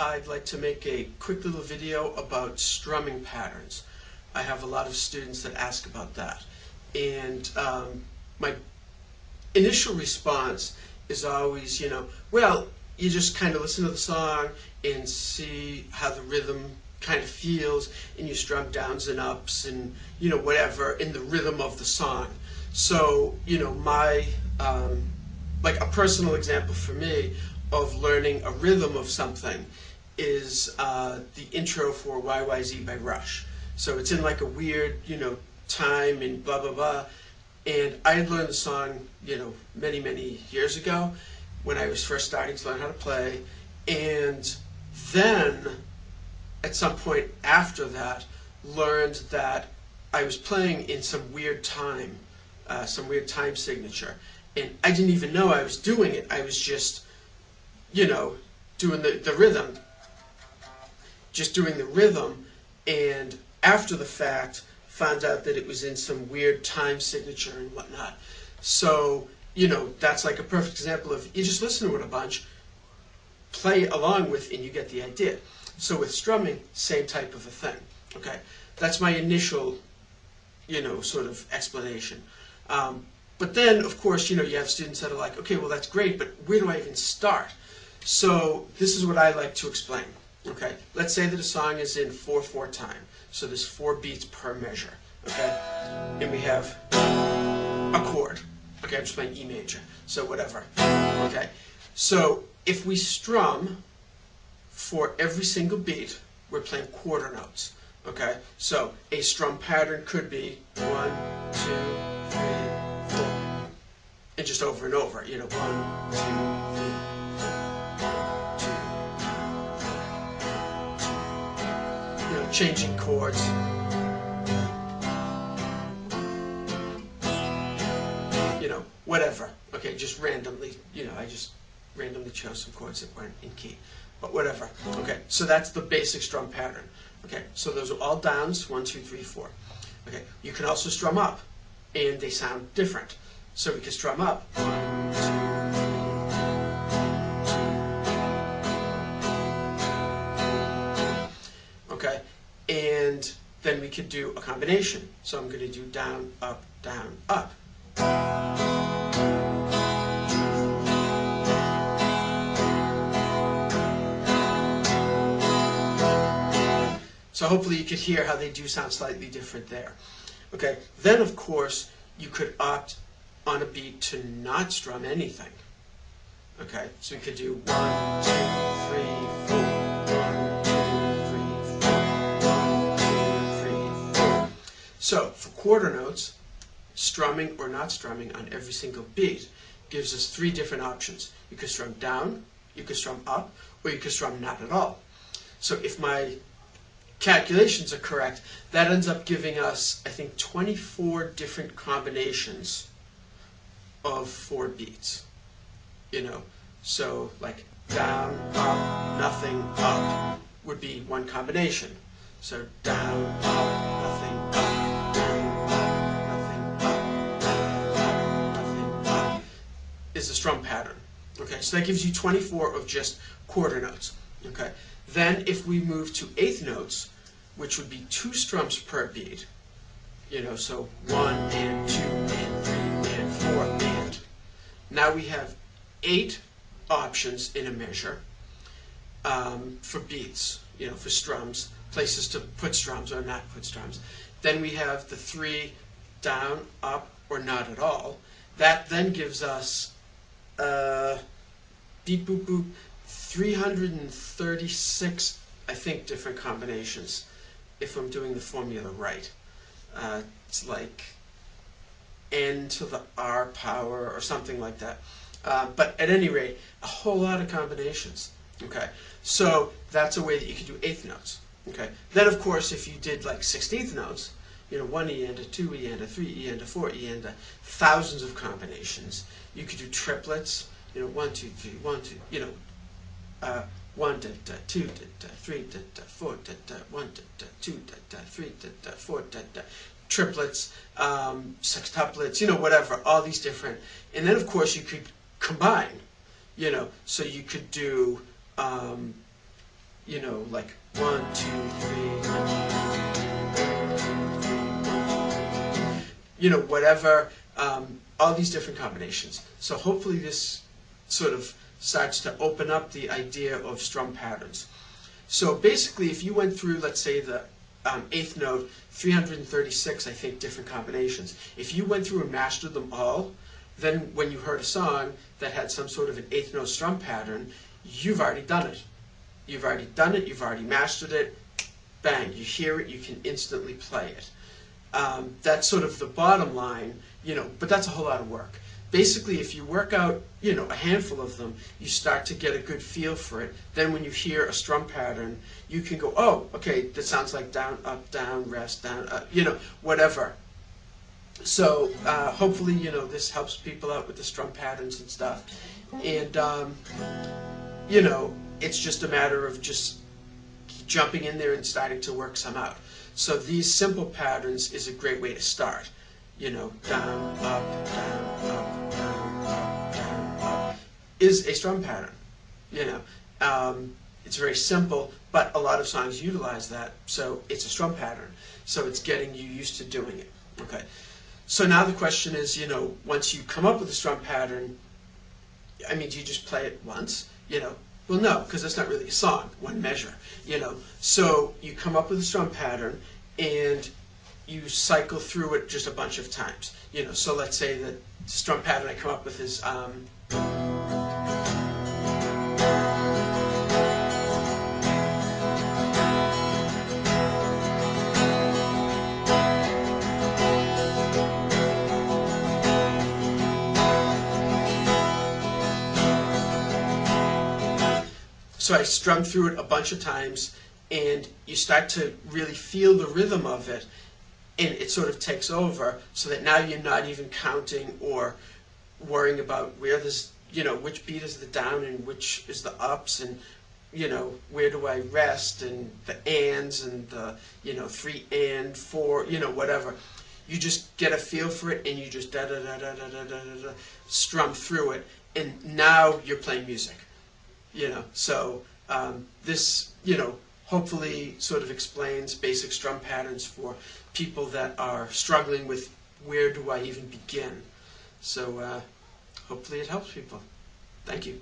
I'd like to make a quick little video about strumming patterns. I have a lot of students that ask about that, and my initial response is always, well, you just kind of listen to the song and see how the rhythm kind of feels, and you strum downs and ups and whatever in the rhythm of the song. So my like a personal example for me of learning a rhythm of something is the intro for YYZ by Rush. So it's in like a weird time and blah blah blah, and I had learned the song many years ago when I was first starting to learn how to play, and then at some point after that learned that I was playing in some weird time signature, and I didn't even know I was doing it. I was just doing the rhythm, and after the fact found out that it was in some weird time signature and whatnot. So that's like a perfect example of, you just listen to it a bunch, play along with, and you get the idea. So with strumming, same type of a thing. Okay, that's my initial sort of explanation. But then of course you have students that are like, okay, well that's great, but where do I even start? So this is what I like to explain. Okay, let's say that a song is in 4/4 time, so there's 4 beats per measure. Okay, and we have a chord. Okay, I'm just playing E major, so whatever. Okay, so if we strum for every single beat, we're playing quarter notes. Okay, so a strum pattern could be 1, 2, 3, 4, and just over and over. 1, 2, 3, 4, 2, changing chords. Whatever. Okay, just randomly, I just randomly chose some chords that weren't in key, but whatever. Okay, so that's the basic strum pattern. Okay, so those are all downs, 1, 2, 3, 4. Okay, you can also strum up, and they sound different. So we can strum up 1, 2, 3. Okay, and then we could do a combination. So I'm going to do down, up, down, up. So hopefully you could hear how they do sound slightly different there. Okay, then of course you could opt on a beat to not strum anything. Okay, so we could do 1, 2, 3, 4, 1, 2, 3, 4, 1, 2, 3, 4. So for quarter notes, strumming or not strumming on every single beat gives us 3 different options. You could strum down, you could strum up, or you could strum not at all. So if my calculations are correct, that ends up giving us, I think, 24 different combinations of 4 beats. So like down, up, nothing, up would be one combination. So down, up, nothing, up, down, up, nothing, up, down, up, nothing, up is the strum pattern. Okay, so that gives you 24 of just quarter notes. Okay, then if we move to eighth notes, which would be 2 strums per beat, so 1 and 2 and 3 and 4 and. Now we have 8 options in a measure for beats, for strums, places to put strums or not put strums. Then we have the 3 down, up, or not at all. That then gives us beep boop boop 336, I think, different combinations, if I'm doing the formula right. It's like n to the r power or something like that. But at any rate, a whole lot of combinations. Okay, so that's a way that you can do eighth notes. Okay, then of course if you did like 16th notes, 1 E and a 2 E and a 3 E and a 4 E and a thousands of combinations. You could do triplets. 1, 2, 3, 1, 2. 1 da da 2 da da 3 da da 4 da da 1 da da 2 da da 3 da da 4 da da. Triplets, sextuplets, whatever, all these different. And then of course you could combine, so you could do you know, like 1, 2, 3, you know, whatever, all these different combinations. So hopefully this sort of starts to open up the idea of strum patterns. So basically, if you went through, let's say, the eighth note, 336, I think, different combinations. If you went through and mastered them all, then when you heard a song that had some sort of an eighth note strum pattern, you've already done it. You've already done it, you've already mastered it, bang, you hear it, you can instantly play it. That's sort of the bottom line, you know, but that's a whole lot of work. Basically, if you work out, you know, a handful of them, you start to get a good feel for it. Then when you hear a strum pattern, you can go, oh, okay, that sounds like down, up, rest, down, up, you know, whatever. So hopefully, you know, this helps people out with the strum patterns and stuff. And, you know, it's just a matter of just jumping in there and starting to work some out. So these simple patterns is a great way to start. You know, down, up, down, up, down, up, down, up, is a strum pattern. You know, it's very simple, but a lot of songs utilize that, so it's a strum pattern. So it's getting you used to doing it. Okay. So now the question is, you know, once you come up with a strum pattern, I mean, do you just play it once? You know, well, no, because it's not really a song, one measure. You know, so you come up with a strum pattern and you cycle through it just a bunch of times. You know, so let's say the strum pattern I come up with is so I strum through it a bunch of times, and you start to really feel the rhythm of it, and it sort of takes over, so that now you're not even counting or worrying about where this, you know, which beat is the down and which is the ups, and, you know, where do I rest, and the ands, and the, you know, 3 and 4, you know, whatever. You just get a feel for it, and you just da-da-da-da-da-da-da-da strum through it, and now you're playing music. You know, so this, you know, hopefully sort of explains basic strum patterns for people that are struggling with where do I even begin. So hopefully it helps people. Thank you.